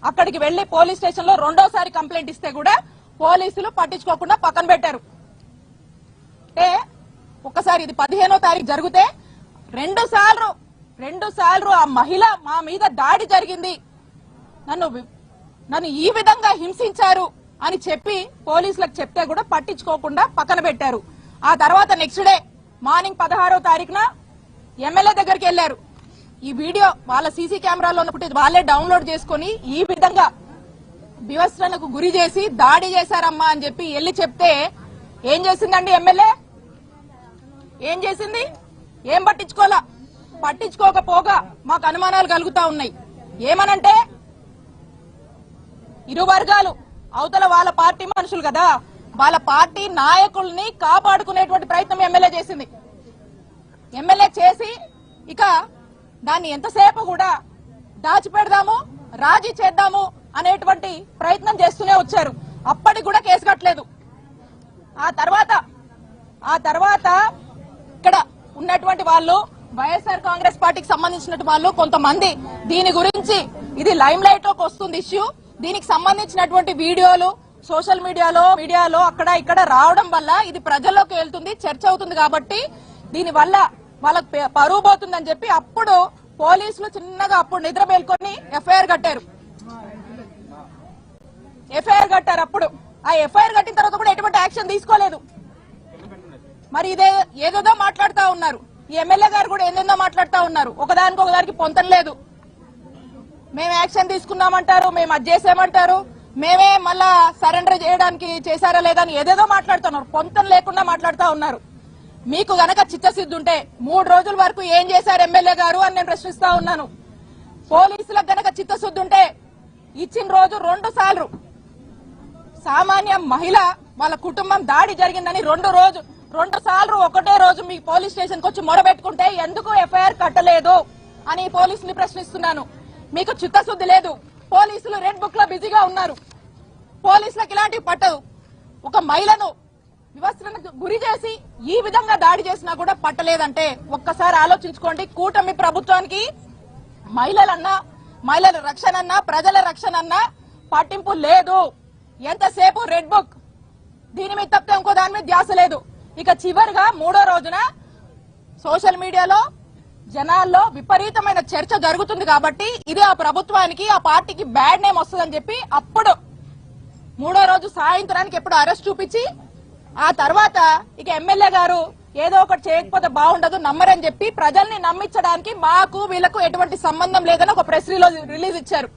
అక్కడికి వెళ్లి police station లో రెండోసారి కంప్లైంట్ ఇస్తే కూడా పోలీసులు పట్టించుకోకుండా పక్కన పెట్టారు. అంటే ఒకసారి ఇది 15వ తారీఖు జరిగితే రెండు సార్లు ఆ మహిళ మా మీద దాడి జరిగింది, నన్ను ఈ విధంగా హింసించారు అని చెప్పి పోలీసులకు చెప్తే కూడా పట్టించుకోకుండా పక్కన పెట్టారు. ఆ తర్వాత నెక్స్ట్ డే మార్నింగ్ 16వ తారీఖున ఎమ్మెల్యే దగ్గరికి వెళ్లారు. ఈ వీడియో వాళ్ళ సీసీ కెమెరాలో ఉన్న వాళ్ళే డౌన్లోడ్ చేసుకుని ఈ విధంగా వివస్త్రణకు గురి చేసి దాడి చేశారమ్మా అని చెప్పి వెళ్లి చెప్తే ఏం చేసిందండి ఎమ్మెల్యే? ఏం చేసింది? ఏం పట్టించుకోకపోగా మాకు అనుమానాలు కలుగుతా ఉన్నాయి. ఏమనంటే ఇరు వర్గాలు అవతల వాళ్ళ పార్టీ మనుషులు కదా, వాళ్ళ పార్టీ నాయకుల్ని కాపాడుకునేటువంటి ప్రయత్నం ఎమ్మెల్యే చేసింది. ఎమ్మెల్యే చేసి ఇక దాన్ని ఎంతసేపు కూడా దాచిపెడదాము, రాజీ చేద్దాము అనేటువంటి ప్రయత్నం చేస్తూనే వచ్చారు. అప్పటికి కూడా కేసు కట్టలేదు. ఆ తర్వాత ఇక్కడ ఉన్నటువంటి వాళ్ళు వైఎస్ఆర్ కాంగ్రెస్ పార్టీకి సంబంధించిన వాళ్ళు కొంతమంది దీని గురించి ఇది లైమ్ లైట్ లోకి వస్తుంది ఇష్యూ, దీనికి సంబంధించినటువంటి వీడియోలు సోషల్ మీడియాలో అక్కడ ఇక్కడ రావడం వల్ల ఇది ప్రజల్లోకి వెళ్తుంది, చర్చ అవుతుంది కాబట్టి దీని వల్ల వాళ్ళకి పరువు పోతుందని చెప్పి అప్పుడు పోలీసులు చిన్నగా అప్పుడు నిద్ర మేల్కొని ఎఫ్ఐఆర్ కట్టారు. అప్పుడు ఆ ఎఫ్ఐఆర్ కట్టిన తర్వాత కూడా ఎటువంటి యాక్షన్ తీసుకోలేదు. మరి ఏదేదో మాట్లాడుతూ ఉన్నారు. ఈ ఎమ్మెల్యే గారు కూడా ఏదేదో మాట్లాడుతూ ఉన్నారు. ఒకదానికి పొంతం లేదు. మేము యాక్షన్ తీసుకున్నామంటారు, మేము అది చేసామంటారు, మేమే మళ్ళా సరెండర్ చేయడానికి చేశారా లేదా అని ఏదేదో మాట్లాడుతున్నారు. పొంతం లేకుండా మాట్లాడుతూ ఉన్నారు. మీకు గనక చిత్తశుద్ధి ఉంటే 3 రోజుల వరకు ఏం చేశారు ఎమ్మెల్యే గారు అని నేను ప్రశ్నిస్తా ఉన్నాను. పోలీసులకు గనక చిత్తశుద్ధి ఉంటే ఇచ్చిన రోజు 2 సార్లు సామాన్య మహిళ వాళ్ళ కుటుంబం దాడి జరిగిందని 2 సార్లు ఒకటే రోజు మీ పోలీస్ స్టేషన్ కు వచ్చి మొరబెట్టుకుంటే ఎందుకు ఎఫ్ఐఆర్ కట్టలేదు అని పోలీసులు ప్రశ్నిస్తున్నాను. మీకు చిత్తశుద్ధి లేదు. పోలీసులు రెడ్ బుక్ లో బిజీగా ఉన్నారు. పోలీసులకు ఇలాంటివి పట్టదు. ఒక మహిళను వివస్త్రణకు గురి చేసి ఈ విధంగా దాడి చేసినా కూడా పట్టలేదంటే ఒక్కసారి ఆలోచించుకోండి. కూటమి ప్రభుత్వానికి మహిళల రక్షణ అన్నా ప్రజల రక్షణ అన్నా పట్టింపు లేదు. ఎంతసేపు రెడ్ బుక్, దీని మీద తప్పితే ఇంకో దాని మీద ధ్యాస లేదు. ఇక చివరిగా 3వ రోజున సోషల్ మీడియాలో జనాల్లో విపరీతమైన చర్చ జరుగుతుంది కాబట్టి ఇది ఆ ప్రభుత్వానికి ఆ పార్టీకి బ్యాడ్ నేమ్ వస్తుందని చెప్పి అప్పుడు 3వ రోజు సాయంత్రానికి ఎప్పుడు అరెస్ట్ చూపించి ఆ తర్వాత ఇక ఎమ్మెల్యే గారు ఏదో ఒకటి చేయకపోతే బాగుండదు నమ్మరని చెప్పి ప్రజల్ని నమ్మించడానికి మాకు వీళ్లకు ఎటువంటి సంబంధం లేదని ఒక ప్రెస్ రిలీజ్ ఇచ్చారు.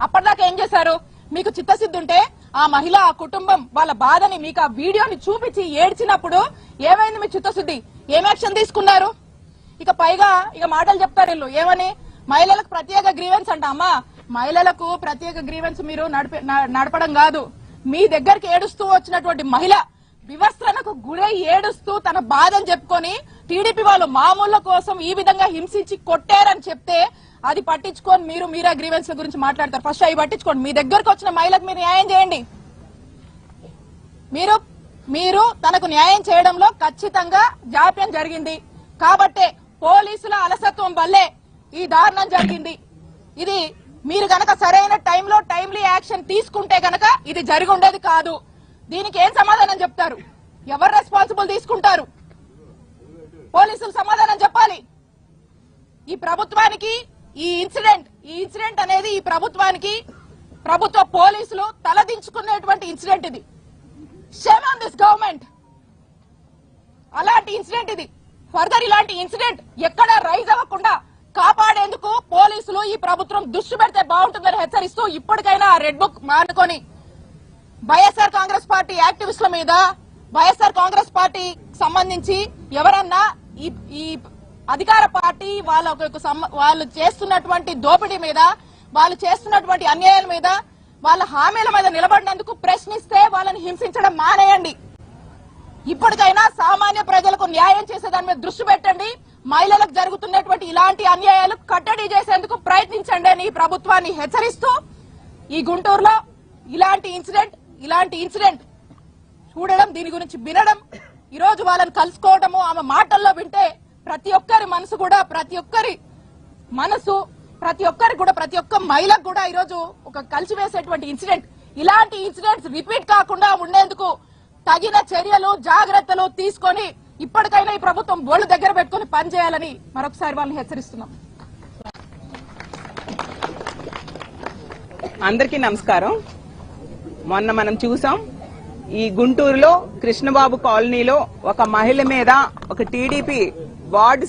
అప్పటిదాకా ఏం చేశారు? మీకు చిత్తశుద్ధి ఉంటే ఆ మహిళ ఆ కుటుంబం వాళ్ళ బాధని మీకు ఆ వీడియోని చూపించి ఏడ్చినప్పుడు ఏమైంది? మీ చిత్తశుద్ధి ఏం యాక్షన్ తీసుకున్నారు? ఇక పైగా ఇక మాటలు చెప్తారు వీళ్ళు ఏమని, మహిళలకు ప్రత్యేక గ్రీవెన్స్ అంట. అమ్మా, మహిళలకు ప్రత్యేక గ్రీవెన్స్ మీరు నడపడం కాదు. మీ దగ్గరికి ఏడుస్తూ వచ్చినటువంటి మహిళ వివస్త్రణకు గురై ఏడుస్తూ తన బాధను చెప్పుకొని టీడీపీ వాళ్ళు మామూళ్ల కోసం ఈ విధంగా హింసించి కొట్టారని చెప్తే అది పట్టించుకొని మీరే గ్రీవెన్స్ గురించి మాట్లాడతారు. ఫస్ట్ అవి పట్టించుకోండి. మీ దగ్గరకు వచ్చిన మహిళకు మీరు న్యాయం చేయండి. మీరు తనకు న్యాయం చేయడంలో ఖచ్చితంగా జాప్యం జరిగింది కాబట్టే పోలీసుల అలసత్వం వల్లే ఈ దారుణం జరిగింది. ఇది మీరు గనక సరైన టైంలో టైమ్లీ యాక్షన్ తీసుకుంటే గనక ఇది జరిగి ఉండేది కాదు. దీనికి ఏం సమాధానం చెప్తారు? ఎవరు రెస్పాన్సిబుల్ తీసుకుంటారు? పోలీసులు సమాధానం చెప్పాలి. ఈ ప్రభుత్వానికి ఈ ఇన్సిడెంట్ అనేది ఈ ప్రభుత్వానికి ప్రభుత్వ పోలీసులు తలదించుకునేటువంటి ఇన్సిడెంట్ ఇది. Shame on this government. అలాంటి ఇన్సిడెంట్ ఇది. ఫర్దర్ ఇలాంటి ఇన్సిడెంట్ ఎక్కడా రైజ్ అవ్వకుండా కాపాడేందుకు పోలీసులు ఈ ప్రభుత్వం దృష్టి పెడితే బాగుంటుందని హెచ్చరిస్తూ ఇప్పటికైనా రెడ్ బుక్ మానుకొని వైఎస్ఆర్ కాంగ్రెస్ పార్టీ యాక్టివిస్టుల మీద వైఎస్ఆర్ కాంగ్రెస్ పార్టీ సంబంధించి ఎవరన్నా ఈ అధికార పార్టీ వాళ్ళు చేస్తున్నటువంటి దోపిడీ మీద, వాళ్ళు చేస్తున్నటువంటి అన్యాయాల మీద, వాళ్ళ హామీల మీద నిలబడినందుకు ప్రశ్నిస్తే వాళ్ళని హింసించడం మానేయండి. ఇప్పటికైనా సామాన్య ప్రజలకు న్యాయం చేసే దాని మీద దృష్టి పెట్టండి. మహిళలకు జరుగుతున్నటువంటి ఇలాంటి అన్యాయాలు కట్టడి చేసేందుకు ప్రయత్నించండి అని ప్రభుత్వాన్ని హెచ్చరిస్తూ ఈ గుంటూరులో ఇలాంటి ఇన్సిడెంట్ చూడడం, దీని గురించి వినడం, ఈ రోజు వాళ్ళని కలుసుకోవడము, ఆమె మాటల్లో వింటే ప్రతి ఒక్కరి మనసు ప్రతి ఒక్కరికి కూడా, ప్రతి ఒక్క మహిళకు కూడా ఈరోజు ఒక కలిసివేసేటువంటి ఇన్సిడెంట్. ఇలాంటి ఇన్సిడెంట్స్ రిపీట్ కాకుండా ఉండేందుకు తగిన చర్యలు, జాగ్రత్తలు తీసుకొని ఇప్పటికైనా ఈ ప్రభుత్వం బోళ్లు దగ్గర పెట్టుకుని పనిచేయాలని మరొకసారి వాళ్ళని హెచ్చరిస్తున్నాం. అందరికీ నమస్కారం. మొన్న మనం చూసాం, ఈ గుంటూరులో కృష్ణబాబు కాలనీలో ఒక మహిళ మీద ఒక టీడీపీ వార్డు